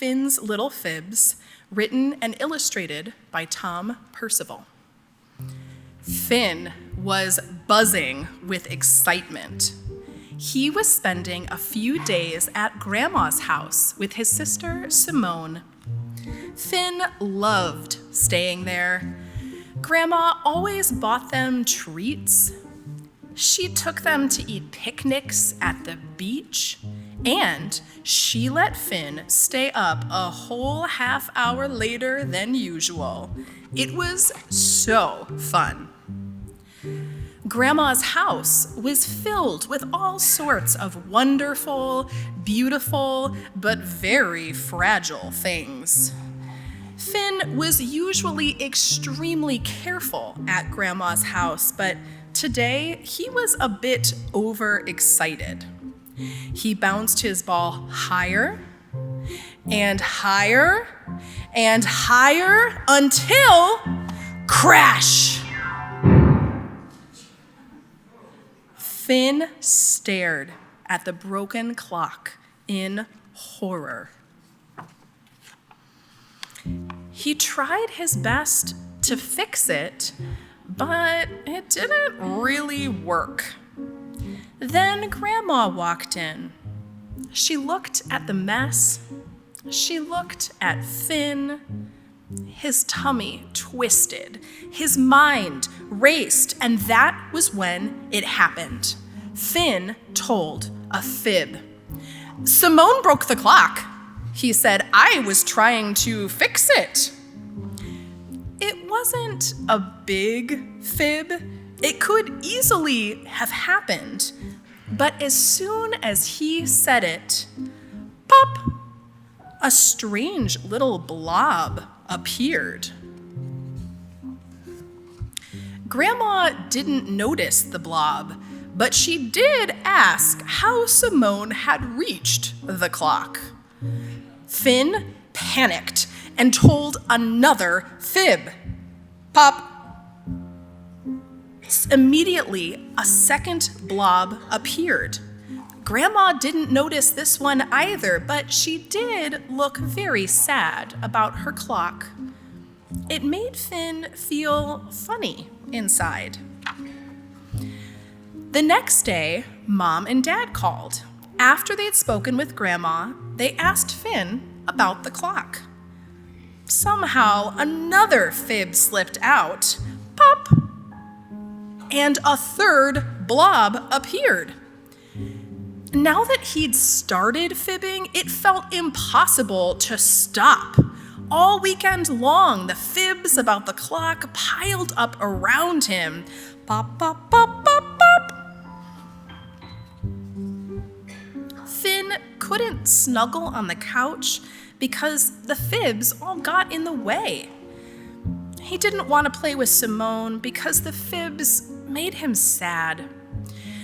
Finn's Little Fibs, written and illustrated by Tom Percival. Finn was buzzing with excitement. He was spending a few days at Grandma's house with his sister Simone. Finn loved staying there. Grandma always bought them treats. She took them to eat picnics at the beach, and she let Finn stay up a whole half hour later than usual. It was so fun. Grandma's house was filled with all sorts of wonderful, beautiful, but very fragile things. Finn was usually extremely careful at Grandma's house, but today he was a bit overexcited. He bounced his ball higher and higher and higher until crash! Finn stared at the broken clock in horror. He tried his best to fix it, but it didn't really work. Then Grandma walked in. She looked at the mess. She looked at Finn. His tummy twisted. His mind raced, and that was when it happened. Finn told a fib. "Simone broke the clock," he said. "I was trying to fix it." It wasn't a big fib. It could easily have happened. But as soon as he said it, pop, a strange little blob appeared. Grandma didn't notice the blob, but she did ask how Simone had reached the clock. Finn panicked and told another fib. Pop. Immediately, a second blob appeared. Grandma didn't notice this one either, but she did look very sad about her clock. It made Finn feel funny inside. The next day, Mom and Dad called. After they'd spoken with Grandma, they asked Finn about the clock. Somehow, another fib slipped out. Pop! And a third blob appeared. Now that he'd started fibbing, it felt impossible to stop. All weekend long, the fibs about the clock piled up around him. Pop, pop, pop, pop, pop. Finn couldn't snuggle on the couch because the fibs all got in the way. He didn't want to play with Simone because the fibs made him sad.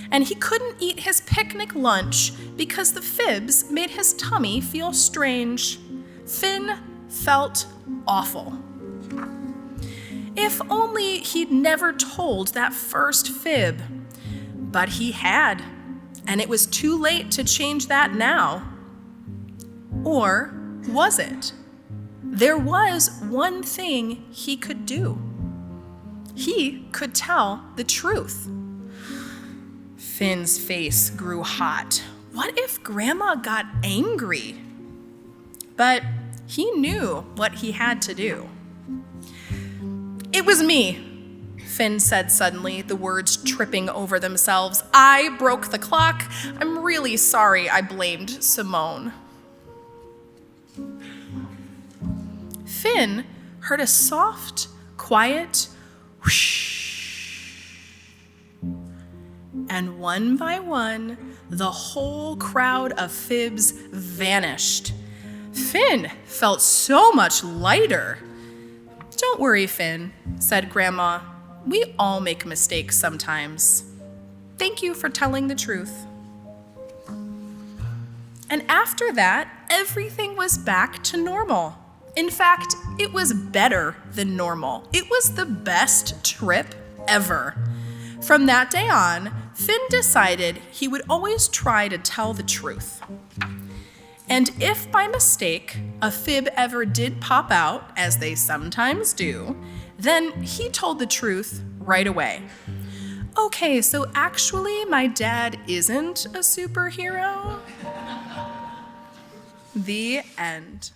And he couldn't eat his picnic lunch because the fibs made his tummy feel strange. Finn felt awful. If only he'd never told that first fib. But he had, and it was too late to change that now. Or was it? There was one thing he could do. He could tell the truth. Finn's face grew hot. What if Grandma got angry? But he knew what he had to do. "It was me," Finn said suddenly, the words tripping over themselves. "I broke the clock. I'm really sorry I blamed Simone." Finn heard a soft, quiet whoosh. And one by one, the whole crowd of fibs vanished. Finn felt so much lighter. "Don't worry, Finn," said Grandma. "We all make mistakes sometimes. Thank you for telling the truth." And after that, everything was back to normal. In fact, it was better than normal. It was the best trip ever. From that day on, Finn decided he would always try to tell the truth. And if by mistake a fib ever did pop out, as they sometimes do, then he told the truth right away. Okay, so actually my dad isn't a superhero? The end.